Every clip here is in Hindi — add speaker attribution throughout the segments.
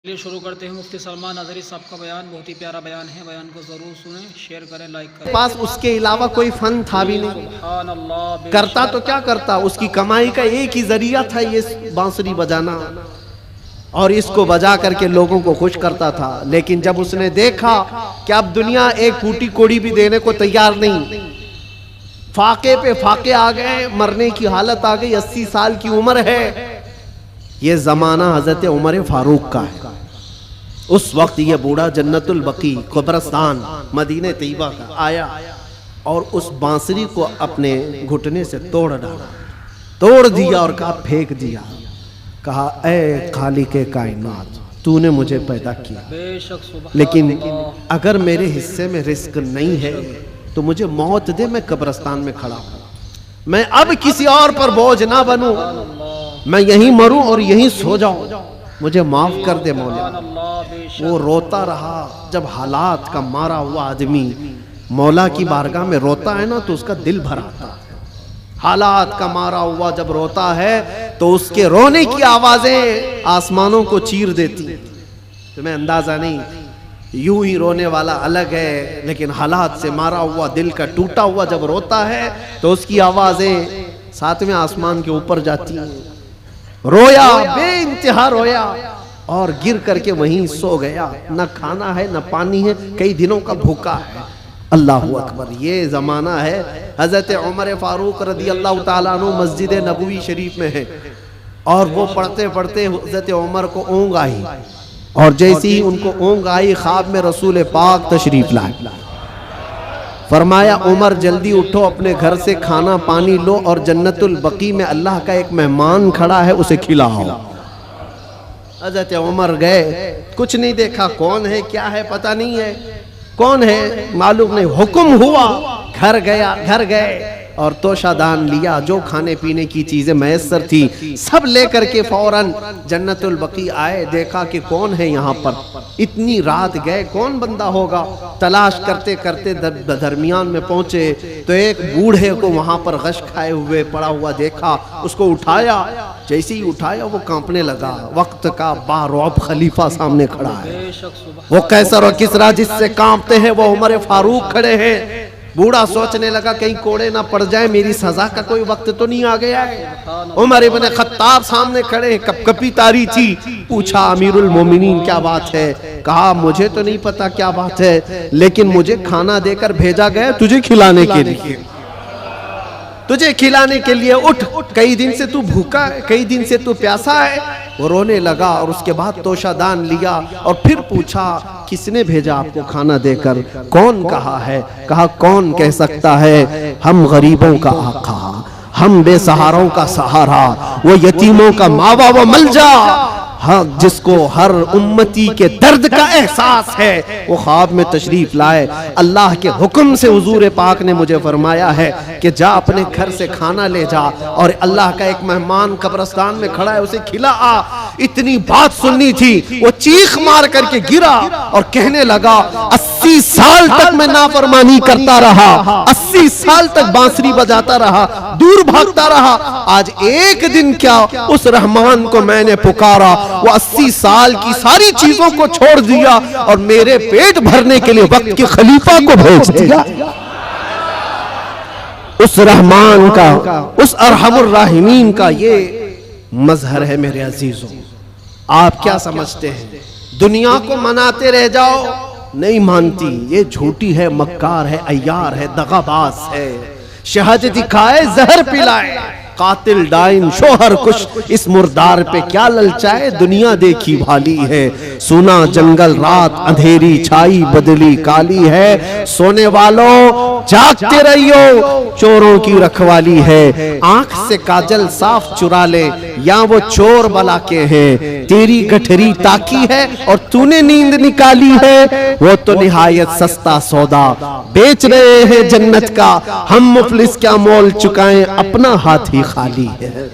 Speaker 1: लिए शुरू करते हैं मुफ्ती सलमान नजरी साहब का बयान। बहुत ही प्यारा बयान है, बयान को जरूर सुने, शेयर करें, लाइक करें।
Speaker 2: पास उसके अलावा कोई फन था भी नहीं,
Speaker 1: सुभान अल्लाह।
Speaker 2: करता तो क्या करता, उसकी कमाई का एक ही जरिया था ये बांसुरी बजाना, और इसको बजा करके लोगों को खुश करता था। लेकिन जब उसने देखा कि अब दुनिया एक फूटी कोड़ी भी देने को तैयार नहीं, फाके पे फाके आ गए, मरने की हालत आ गई, 80 साल की उम्र है। ये जमाना हजरत उमर फारूक का है। उस वक्त ये बूढ़ा जन्नतुल बकी कब्रिस्तान मदीने तैयबा का आया और उस बांसुरी को अपने घुटने से तोड़ डाला, तोड़ दिया और कहा फेंक दिया। कहा ऐ खालिके कायनात, तूने मुझे पैदा किया,
Speaker 1: बेशक सुभान
Speaker 2: लेकिन
Speaker 1: अल्लाह।
Speaker 2: अगर मेरे हिस्से में रिस्क नहीं है तो मुझे मौत दे, मैं कब्रिस्तान में खड़ा हूं, मैं अब किसी और पर बोझ ना बनूं, मैं यहीं मरूं और यहीं सो जाऊं, मुझे माफ कर दे मौला। वो रोता रहा। जब हालात का मारा हुआ आदमी मौला की बारगाह में रोता है ना तो उसका दिल भर आता है। हालात का मारा हुआ जब रोता है तो उसके रोने की आवाजें आसमानों को चीर देती। तुम्हें अंदाजा नहीं, यूं ही रोने वाला अलग है, लेकिन हालात से मारा हुआ दिल का टूटा हुआ जब रोता है तो उसकी आवाजें सातवें आसमान के ऊपर जाती हैं। रोया, बेइंतहा रोया और गिर करके वहीं सो गया। न खाना है न पानी है, कई दिनों का भूखा है। अल्लाह अकबर। ये जमाना है हजरत उमर फारूक रदी अल्लाह ताला अन्हु मस्जिद नबवी शरीफ में है, और वो पढ़ते पढ़ते हजरत उमर को ऊँग आई, और जैसे ही उनको ऊँग आई ख्वाब में रसूल पाक तशरीफ लाए। फरमाया उमर जल्दी उठो, अपने घर से खाना पानी लो और जन्नतुल बकी में अल्लाह का एक मेहमान खड़ा है, उसे खिलाओ। हज़रत उमर गए, कुछ नहीं देखा, कौन है क्या है पता नहीं है, कौन है मालूम नहीं। हुक्म हुआ, घर गया, घर गए और तोशादान लिया, जो खाने पीने की चीजें मैसर थी सब लेकर के फौरन जन्नतुल बकी आए। देखा कि कौन है यहाँ पर, इतनी रात गए, कौन बंदा होगा। तलाश करते करते दरमियान में पहुंचे तो एक बूढ़े को वहां पर गश खाए हुए पड़ा हुआ देखा, उसको उठाया। जैसे ही उठाया वो कांपने लगा। वक्त का बारौब खलीफा सामने खड़ा है, वो कैसर और किसरा जिससे कांपते हैं वो उमर फारूक खड़े हैं। बूढ़ा सोचने लगा कहीं कोड़े ना पड़ जाए, मेरी सजा का कोई वक्त तो नहीं आ गया है। उमर इब्ने खत्ताब सामने खड़े, कपकपी तारी थी। पूछा अमीरुल मोमिनीन क्या बात है? कहा मुझे तो नहीं पता क्या बात है, लेकिन मुझे खाना देकर भेजा गया तुझे खिलाने के लिए, तुझे खिलाने के लिए। उठ, कई दिन से तू भूखा है, कई दिन से तू प्यासा है। वो रोने लगा और उसके बाद तोशादान लिया और फिर पूछा किसने भेजा आपको खाना देकर, कौन कहा है? कहा कौन कह सकता है, हम गरीबों का आका, हम बेसहारों का सहारा, वो यतीमों का मावा व मलजा, हाँ जिसको हर उम्मती के दर्द का एहसास है, वो ख्वाब में तशरीफ लाए। अल्लाह के हुक्म से हुजूर पाक ने मुझे फरमाया है कि जा अपने घर से खाना ले जा, और अल्लाह का एक मेहमान कब्रिस्तान में खड़ा है, उसे खिला आ। इतनी बात सुननी थी, वो चीख मार करके गिरा और कहने लगा 80 साल तक मैं नाफरमानी करता रहा, 80 साल तक बांसुरी बजाता रहा, दूर भागता रहा, आज एक दिन क्या उस रहमान को मैंने पुकारा, वो 80 साल की सारी चीजों को छोड़ दिया और मेरे पेट भरने के लिए वक्त के खलीफा को भेज दिया। उस रहमान का, उस अरहमुर राहिमीन का ये मजहर है मेरे अजीजों। आप क्या समझते हैं दुनिया को मनाते रह जाओ? नहीं मानती, ये झूठी है, मक्कार है, अय्यार है, दगाबाज है। शहद दिखाए जहर पिलाए, कातिल डाइन शोहर कुश, इस मुर्दार पे क्या ललचाए, दुनिया देखी भाली है। सुना जंगल रात अंधेरी छाई बदली काली है, सोने वालों जागते रहियो, चोरों की रखवाली है। आंख से काजल साफ चुरा ले, या वो चोर बला के हैं, तेरी गठरी ताकी है और तूने नींद निकाली है। वो तो निहायत सस्ता सौदा बेच रहे हैं जन्नत का, हम मुफलिस क्या मोल चुकाएं, अपना हाथ ही खाली है।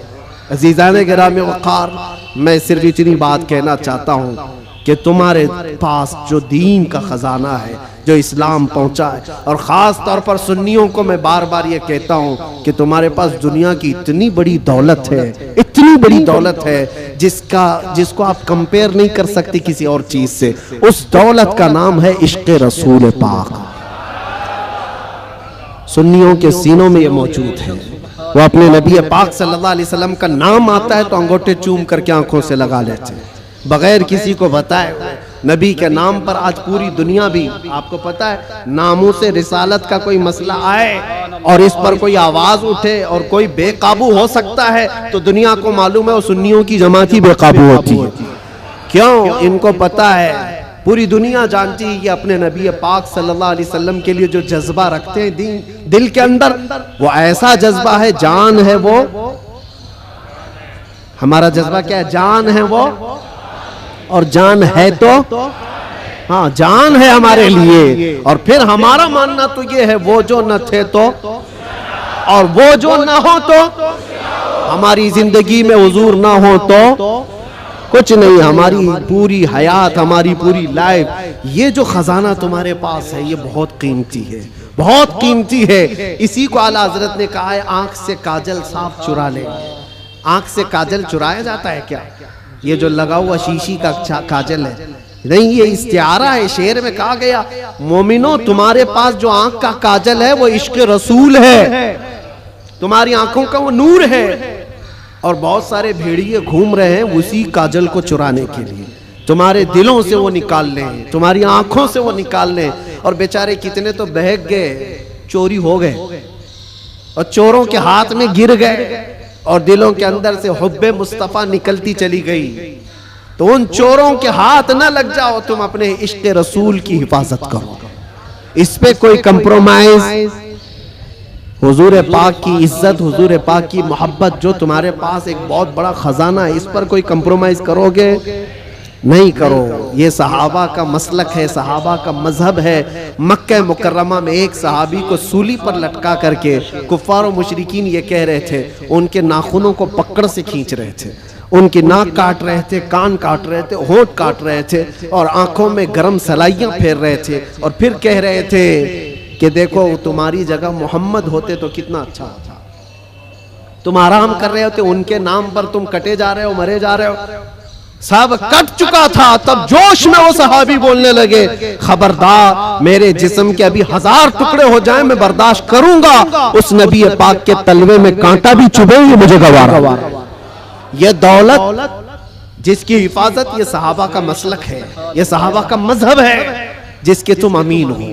Speaker 2: अजीज़ाने गिरामी वक़ार, मैं सिर्फ इतनी बात कहना चाहता हूँ कि तुम्हारे पास जो दीन का खजाना है, जो इस्लाम पहुंचा है, और ख़ास तौर पर सुन्नियों को मैं बार बार ये कहता हूँ कि तुम्हारे पास दुनिया की इतनी बड़ी दौलत है, इतनी बड़ी दौलत है जिसको आप कंपेयर नहीं कर सकते किसी और चीज से। उस दौलत का नाम है इश्क रसूल पाक। सुन्नियों के सीनों में ये मौजूद है। वो अपने नबी पाक सल्लल्लाहु अलैहि वसल्लम का नाम आता है तो अंगूठे चूम करके आंखों से लगा लेते हैं बगैर किसी को बताए। नबी के नाम पर आज पूरी दुनिया भी, आपको पता है, नामों से रिसालत का कोई मसला आए और इस पर कोई आवाज उठे और कोई बेकाबू हो सकता है तो दुनिया को मालूम है वो सुन्नियों की जमात ही बेकाबू होती है। क्यों? इनको पता है, पूरी दुनिया जानती है कि अपने नबी पाक सल्लल्लाहु अलैहि वसल्लम के लिए जो जज्बा रखते हैं दिल के अंदर, वो ऐसा जज्बा है, जान है वो। हमारा जज्बा क्या है? जान है वो, और जान है तो हाँ, जान है हमारे लिए। और फिर हमारा मानना तो ये है, वो जो न थे तो, और वो जो न हो तो, हमारी जिंदगी में हुजूर ना हो तो कुछ नहीं। हमारी पूरी हयात, हमारी पूरी लाइफ, ये जो खजाना तुम्हारे पास है, ये बहुत कीमती है, बहुत कीमती है। इसी को आला हजरत ने कहा है, आंख से काजल साफ चुरा ले। आंख से काजल चुराया जाता है क्या? ये जो लगा हुआ शीशी का काजल है, नहीं, ये इस्तिआरा है। शेर में कहा गया, मोमिनो तुम्हारे पास जो आंख का काजल है वो इश्क रसूल है, तुम्हारी आंखों का वो नूर है। और बहुत सारे भेड़िए घूम रहे हैं उसी काजल को चुराने के लिए। तुम्हारे दिलों से वो निकाल लें, तुम्हारी आंखों से वो निकाल लें। और बेचारे कितने तो बहक गए, चोरी हो गए और चोरों के हाथ में गिर गए और दिलों के अंदर से हुब्बे मुस्तफा निकलती चली गई। तो उन चोरों के हाथ ना लग जाओ, तुम अपने इश्क रसूल की हिफाजत करो। इस पे कोई कंप्रोमाइज, हुजूर पाक की इज्जत, हुजूर पाक की मोहब्बत जो तुम्हारे पास एक बहुत बड़ा खजाना है, इस पर कोई कंप्रोमाइज करोगे? नहीं करो। ये सहाबा का मसलक है, सहाबा का मजहब है। मक्का मुकर्रमा में एक सहाबी को सूली पर लटका करके कुफ्फार और मुशरिकीन ये कह रहे थे, उनके नाखूनों को पकड़ से खींच रहे थे, उनकी नाक काट रहे थे, कान काट रहे थे, होंठ काट रहे थे और आंखों में गरम सलाइयां फेर रहे थे। और फिर कह रहे थे कि देखो तुम्हारी जगह मोहम्मद होते तो कितना अच्छा होता। तुम आराम कर रहे होते, उनके नाम पर तुम कटे जा रहे हो, मरे जा रहे हो। सब कट चुका था, तब जोश में वो सहाबी बोलने लगे, खबरदार, मेरे जिस्म के अभी 1000 टुकड़े हो जाएं, मैं बर्दाश्त करूंगा, उस नबी पाक के तलवे में कांटा भी चुभे, ये मुझे गवारा। ये दौलत जिसकी हिफाजत, ये सहाबा का मसलक है, ये सहाबा का मजहब है, जिसके तुम अमीन हो,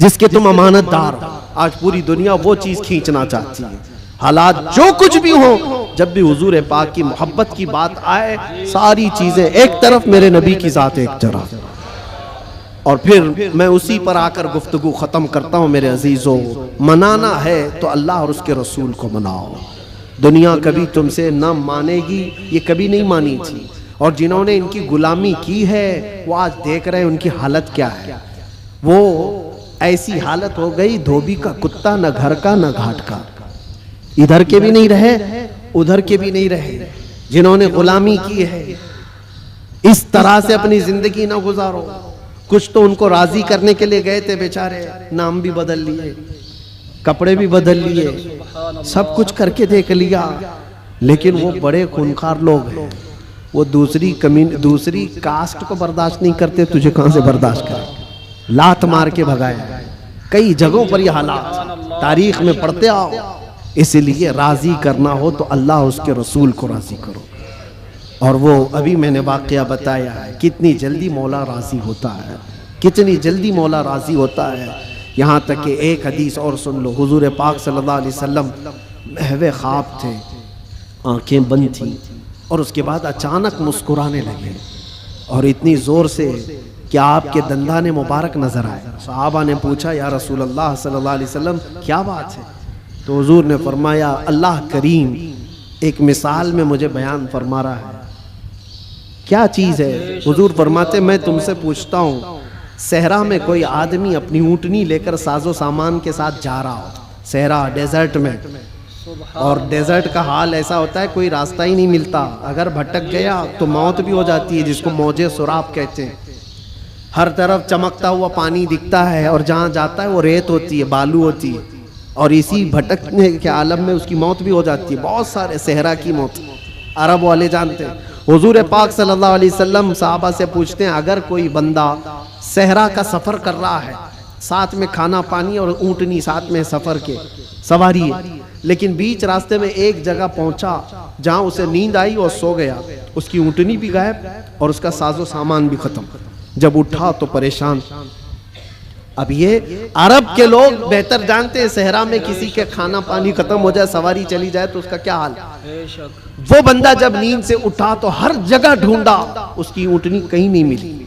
Speaker 2: जिसके तुम अमानतदार हो। आज पूरी दुनिया वो चीज खींचना चाहती है। हालात जो कुछ भी हो, जब भी हुजूर पाक की मोहब्बत की बात आए, सारी चीजें एक तरफ, मेरे नबी की जात एक तरफ। और फिर मैं उसी पर आकर गुफ्तगू खत्म करता हूं। मेरे अजीजों, मनाना है तो अल्लाह और उसके रसूल को मनाओ। दुनिया कभी तुमसे न मानेगी, ये कभी नहीं मानी थी। और जिन्होंने इनकी गुलामी की है, वो आज देख रहे हैं उनकी हालत क्या है। वो ऐसी हालत हो गई, धोबी का कुत्ता, न घर का न घाट का, इधर के भी नहीं रहे, उधर के भी नहीं रहे। जिन्होंने गुलामी की है, इस तरह से अपनी जिंदगी ना गुजारो। कुछ तो उनको राजी करने के लिए गए थे बेचारे, नाम भी बदल लिए, कपड़े भी बदल लिए, सब कुछ करके देख लिया, लेकिन वो बड़े खूंखार लोग हैं। वो दूसरी कास्ट को बर्दाश्त नहीं करते, तुझे कहां से बर्दाश्त करें। लात मार के भगाया। कई जगहों पर यह हालात तारीख में पढ़ते आओ। इसलिए राजी करना हो तो अल्लाह उसके रसूल को राजी करो। और वो अभी मैंने वाकया बताया है, कितनी जल्दी मौला राजी होता है, कितनी जल्दी मौला राजी होता है। यहाँ तक कि एक हदीस और सुन लो, हुजूर पाक सल्लल्लाहु अलैहि वसल्लम महवे ख्वाब थे, आंखें बंद थी, और उसके बाद अचानक मुस्कुराने लगे, और इतनी जोर से कि आपके दंदाने मुबारक नजर आए। सहाबा ने पूछा, या रसूल अल्लाह सल्लल्लाहु अलैहि वसल्लम क्या बात है? तो हुजूर ने फरमाया, अल्लाह करीम एक मिसाल में मुझे बयान फरमा रहा है। क्या चीज़ है? हुजूर फरमाते, मैं तुमसे पूछता हूँ, सहरा में कोई आदमी अपनी ऊँटनी लेकर साजो सामान के साथ जा रहा हो, सहरा डेजर्ट में, और डेजर्ट का हाल ऐसा होता है कोई रास्ता ही नहीं मिलता, अगर भटक गया तो मौत भी हो जाती है, जिसको मौजे सुराब कहते हैं। हर तरफ चमकता हुआ पानी दिखता है और जहाँ जाता है वो रेत होती है, बालू होती है, और इसी भटकने के आलम में उसकी मौत भी हो जाती है। बहुत सारे सहरा की मौत। अरब वाले जानते हैं। हुजूर पाक सल्लल्लाहु अलैहि वसल्लम साहबा से पूछते हैं, अगर कोई बंदा सहरा का सफ़र कर रहा है, साथ में खाना पानी और ऊँटनी साथ में सफ़र के सवारी है, लेकिन बीच रास्ते में एक जगह पहुंचा जहां उसे नींद आई और सो गया, उसकी ऊँटनी भी गायब और उसका साजो सामान भी खत्म। जब उठा तो परेशान। अब ये अरब के लोग बेहतर जानते हैं, सहरा में किसी के खाना पानी खत्म हो जाए, सवारी चली जाए तो उसका क्या हाल। वो बंदा जब नींद से उठा तो हर जगह ढूंढा, उसकी ऊँटनी कहीं नहीं मिली,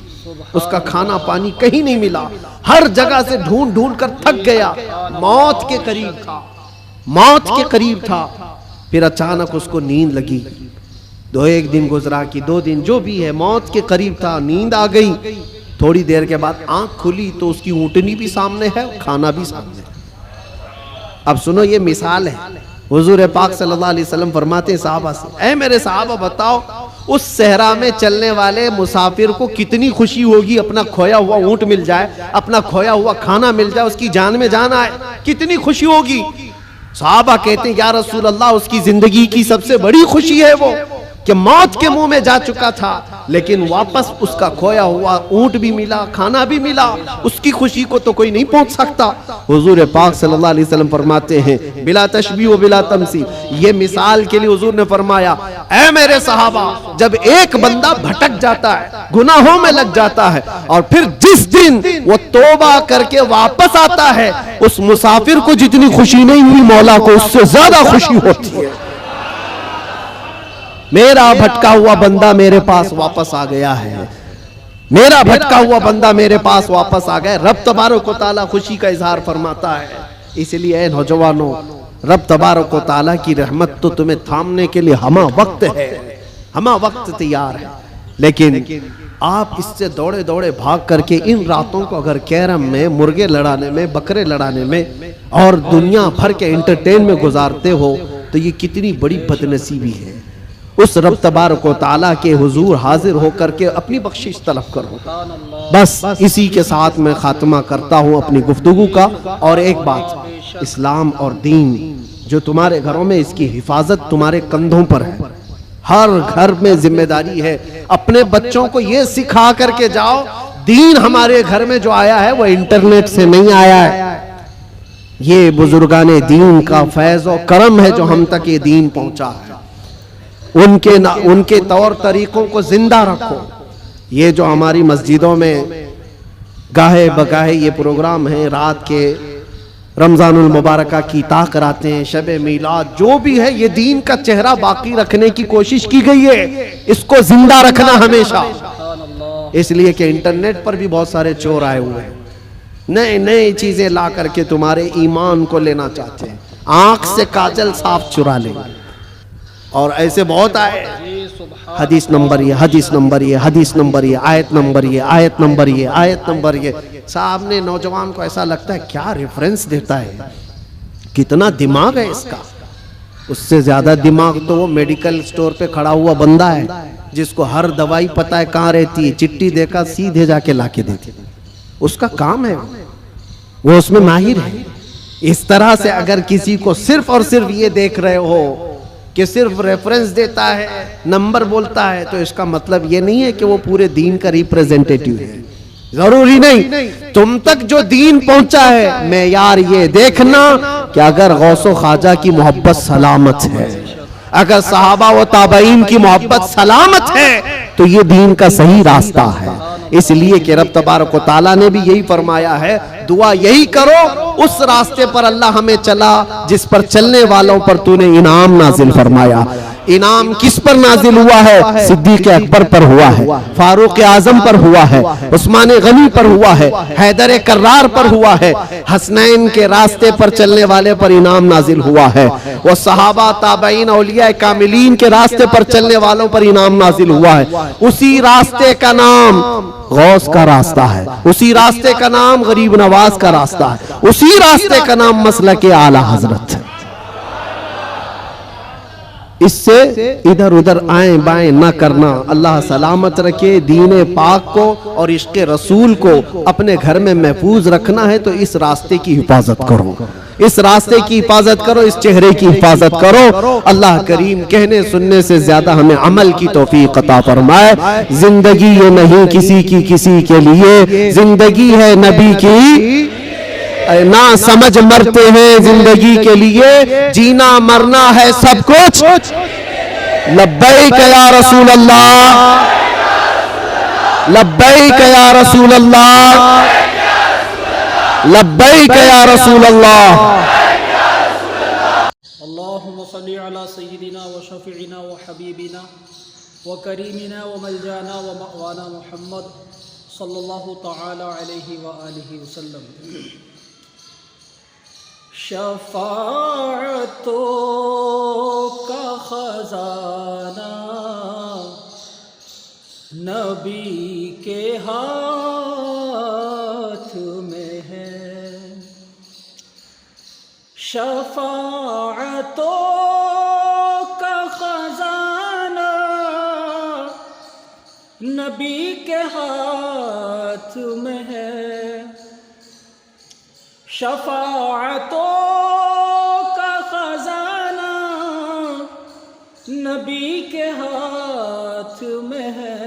Speaker 2: उसका खाना पानी कहीं नहीं मिला, हर जगह से ढूंढ ढूंढ कर थक गया, मौत के करीब था, मौत के करीब था। फिर अचानक उसको नींद लगी। एक दिन गुजरा कि 2 दिन, जो भी है, मौत के करीब था, नींद आ गई। थोड़ी देर के बाद आंख खुली तो उसकी ऊँटनी भी सामने है, खाना भी सामने है। अब सुनो, ये मिसाल है। हुजूर पाक सल्लल्लाहु अलैहि वसल्लम फरमाते हैं साहबा से, ऐ मेरे साहबा बताओ, उस सहरा में चलने वाले मुसाफिर को कितनी खुशी होगी अपना खोया हुआ ऊँट मिल जाए, अपना खोया हुआ खाना मिल जाए, उसकी जान में जान आए, कितनी खुशी होगी। साहबा कहते हैं, या रसूल अल्लाह, उसकी जिंदगी की सबसे बड़ी खुशी है वो कि मौत के मुंह में जा चुका था, लेकिन वापस उसका खोया हुआ ऊँट भी मिला, खाना भी मिला, उसकी खुशी को तो कोई नहीं पहुंच सकता। हुजूर पाक सल्लल्लाहु अलैहि वसल्लम फरमाते हैं, बिला तशबीह व बिला तमसील, ये मिसाल के लिए हुजूर ने फरमाया, ऐ मेरे सहाबा, जब एक बंदा भटक जाता है, गुनाहों में लग जाता है, और फिर जिस दिन वो तौबा करके वापस आता है, उस मुसाफिर को जितनी खुशी नहीं हुई, मौला को उससे ज्यादा खुशी होती है। मेरा भटका हुआ बंदा मेरे पास वापस आ गया है, मेरा भटका हुआ बंदा मेरे पास वापस आ गया। रब तबारक व तआला खुशी का इजहार फरमाता है। इसलिए नौजवानों, रब तबारक व तआला की रहमत तो तुम्हें थामने के लिए हमा वक्त है, हमा वक्त तैयार है, लेकिन आप इससे दौड़े दौड़े भाग करके इन रातों को अगर कैरम में, मुर्गे लड़ाने में, बकरे लड़ाने में और दुनिया भर के एंटरटेन में गुजारते हो, तो ये कितनी बड़ी बदनसीबी है। उस रब तबारक व तआला के हुजूर हाजिर होकर के अपनी बख्शिश तलब करो। बस इसी के साथ मैं खात्मा करता हूँ अपनी गुफ्तगू का। और एक बात, इस्लाम और दीन जो तुम्हारे घरों में, इसकी हिफाजत तुम्हारे कंधों पर है। हर घर में जिम्मेदारी है, अपने बच्चों को ये सिखा करके जाओ, दीन हमारे घर में जो आया है वो इंटरनेट से नहीं आया है, ये बुजुर्गाने दीन का फैज और करम है जो हम तक ये दीन पहुंचा है। उनके तौर तरीकों को जिंदा रखो। ये जो हमारी मस्जिदों में गाहे बगाहे ये प्रोग्राम है, रात के रमजानुल मुबारका की ता कराते हैं, शबे मीलाद, जो भी है, ये दीन का चेहरा बाकी रखने की कोशिश की गई है, इसको जिंदा रखना हमेशा। इसलिए कि इंटरनेट पर भी बहुत सारे चोर आए हुए हैं, नए नए चीजें ला करके तुम्हारे ईमान को लेना चाहते हैं, आंख से काजल साफ चुरा लेंगे। और ऐसे बहुत आए, हदीस नंबर ये, हदीस नंबर ये, हदीस नंबर ये, आयत नंबर ये, आयत नंबर ये, आयत नंबर ये। सामने नौजवान को ऐसा लगता है क्या रेफरेंस देता है, कितना दिमाग है इसका। उससे ज्यादा दिमाग तो वो मेडिकल स्टोर पे खड़ा हुआ बंदा है, जिसको हर दवाई पता है कहाँ रहती है, चिट्ठी देखा सीधे जाके लाके देती, उसका काम है, वो उसमें माहिर है। इस तरह से अगर किसी को सिर्फ और सिर्फ ये देख रहे हो कि सिर्फ रेफरेंस देता है, नंबर बोलता है, तो इसका मतलब ये नहीं है कि वो पूरे दीन का रिप्रेजेंटेटिव है। जरूरी नहीं, तुम तक जो दीन पहुंचा है, मैं यार ये देखना कि अगर गौसो ख्वाजा की मोहब्बत सलामत है, अगर सहाबा व ताबईन की मोहब्बत सलामत है, तो ये दीन का सही रास्ता है। इसलिए कि रब तबारक व तआला ने भी यही फरमाया है, दुआ यही करो, उस रास्ते पर अल्लाह हमें चला जिस पर चलने वालों पर तूने इनाम नाजिल फरमाया। इनाम किस पर नाजिल हुआ है? सिद्दीक अकबर पर हुआ है, फारूक आजम पर हुआ है, उस्मान गनी पर हुआ है, हैदर कर्रार पर हुआ है, हसनैन के रास्ते पर चलने वाले पर इनाम नाजिल हुआ है। वो सहाबा, ताबईन, औलिया कामिलीन के रास्ते पर चलने वालों पर इनाम नाजिल हुआ है। उसी रास्ते का नाम गौस का रास्ता है, उसी रास्ते का नाम गरीब नवाज का रास्ता है, उसी रास्ते का नाम मसलक आला हजरत है। इससे इधर उधर आए बाएं ना करना। अल्लाह सलामत रखे दीन पाक को और इश्क़ रसूल को अपने घर में महफूज रखना है तो इस रास्ते की हिफाजत करो, इस रास्ते की हिफाजत करो, इस चेहरे की हिफाजत करो। अल्लाह करीम कहने सुनने से ज्यादा हमें अमल की तौफीक अता फरमाए। जिंदगी ये नहीं किसी की किसी के लिए, जिंदगी है नबी की, ना समझ मरते हैं जिंदगी के लिए, जीना मरना है सब कुछ। लब्बैक या रसूल अल्लाह, लब्बैक या रसूल अल्लाह, लब्बैक या रसूल अल्लाह।
Speaker 1: अल्लाहुम्मा सल्ली अला सय्यिदिना व शफीइना व हबीबिना व करीमिना व मलजाना व मअवाना मुहम्मद सल्लल्लाहु तआला अलैहि व आलिहि वसल्लम। शफाअतों का खजाना नबी के हाथ में है, शफाअतों का खजाना नबी के हाथ में है, शफाअतों का खजाना नबी के हाथ में है।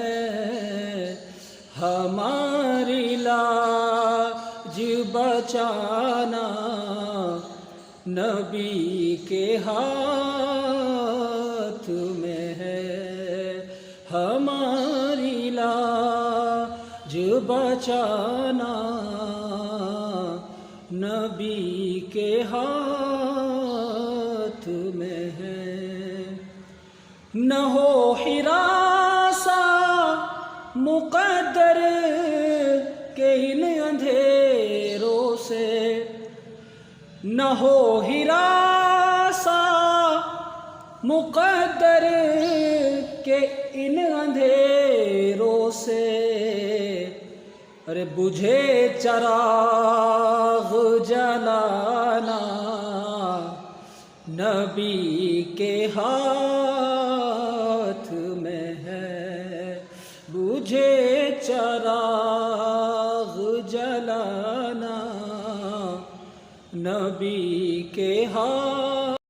Speaker 1: हमारी लाज बचाना नबी के हाथ में है, हमारी लाज बचाना नबी के हाथ में है। न हो हिरासा मुक़द्दर के इन अंधेरों से, न हो हिरासा मुक़द्दर के इन अंधेरों से। अरे बुझे चराग जलाना नबी के हाथ में है, बुझे चराग जलाना नबी के हाथ